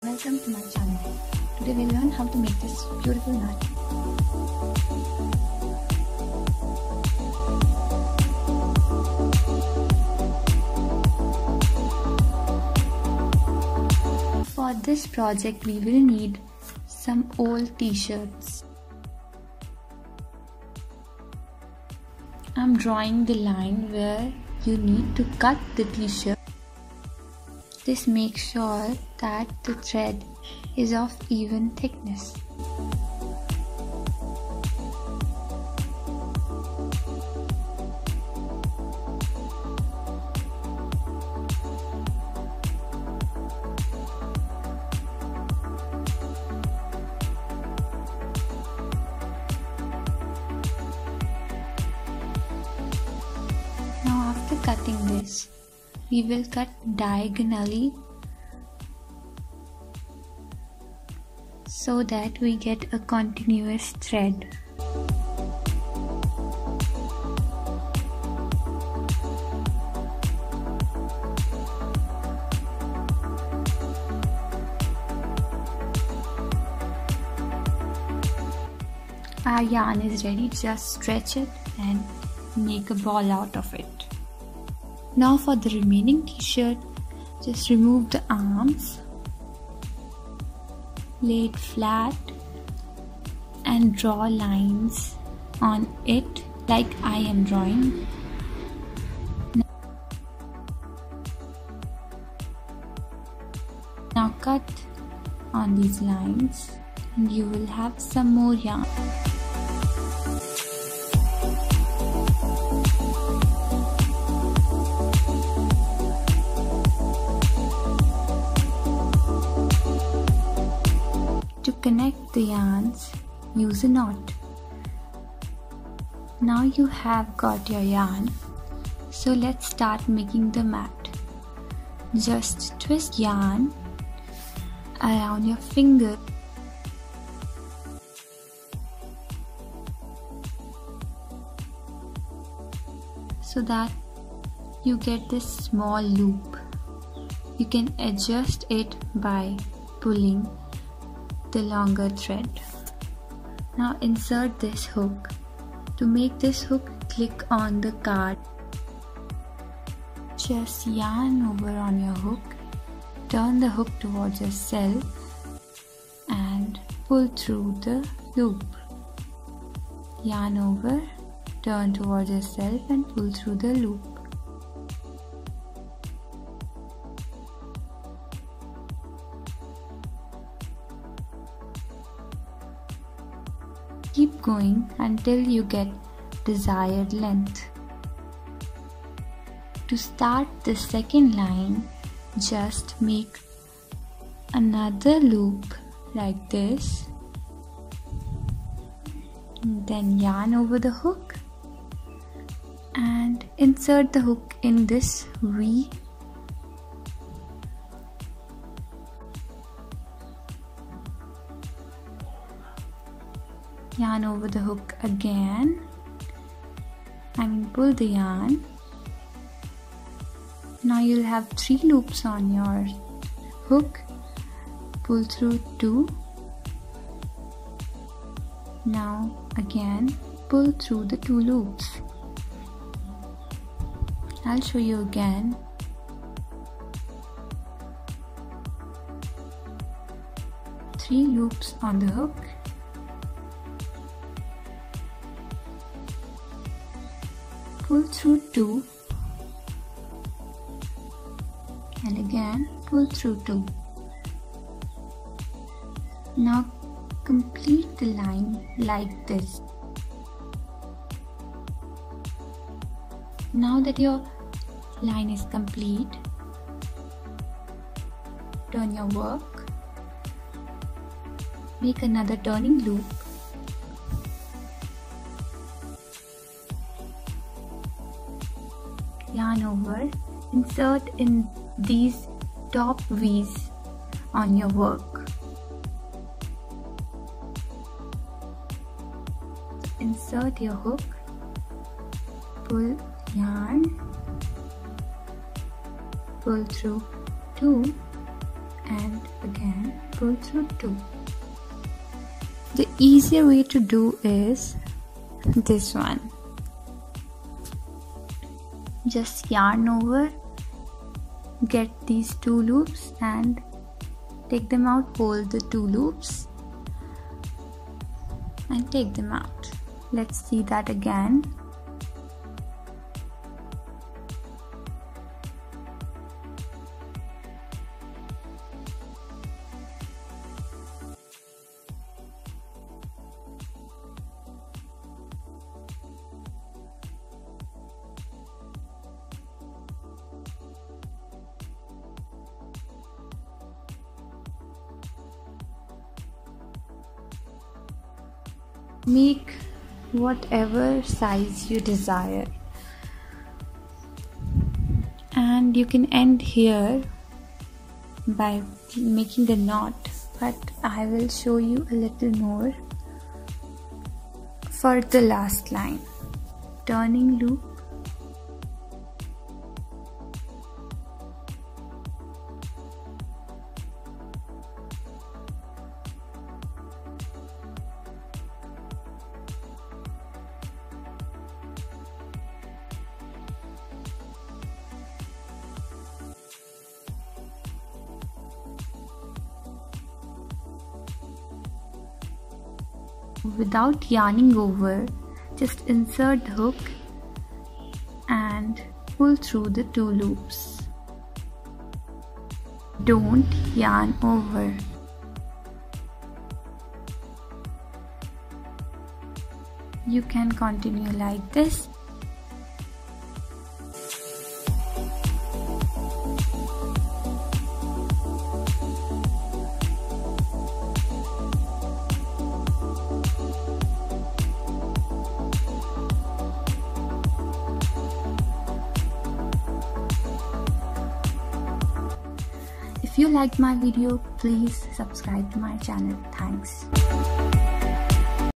Welcome to my channel. Today we'll learn how to make this beautiful knot. For this project we will need some old t-shirts. I'm drawing the line where you need to cut the t-shirt. This makes sure that the thread is of even thickness. Now after cutting this, we will cut diagonally so that we get a continuous thread. Our yarn is ready, just stretch it and make a ball out of it. Now for the remaining t-shirt, just remove the arms, lay it flat and draw lines on it like I am drawing. Now cut on these lines and you will have some more yarn. To connect the yarns, use a knot. Now you have got your yarn, so let's start making the mat. Just twist yarn around your finger so that you get this small loop. You can adjust it by pulling the longer thread. Now insert this hook. To make this hook, click on the card. Just yarn over on your hook, turn the hook towards yourself and pull through the loop. Yarn over, turn towards yourself and pull through the loop. Keep going until you get desired length. To start the second line, just make another loop like this, and then yarn over the hook and insert the hook in this V. Yarn over the hook again, pull the yarn. Now you'll have 3 loops on your hook, pull through 2, now again pull through the 2 loops. I'll show you again. Three loops on the hook, pull through 2 and again pull through 2. Now complete the line like this. Now that your line is complete, turn your work, make another turning loop, yarn over, insert in these top V's on your work. Insert your hook, pull yarn, pull through 2 and again pull through 2. The easier way to do is this one. Just yarn over, get these 2 loops and take them out, hold the 2 loops and take them out. Let's see that again. Make whatever size you desire, and you can end here by making the knot, but I will show you a little more for the last line. Turning loop, without yarning over, just insert the hook and pull through the 2 loops. Don't yarn over. You can continue like this. If you liked my video, please subscribe to my channel. Thanks.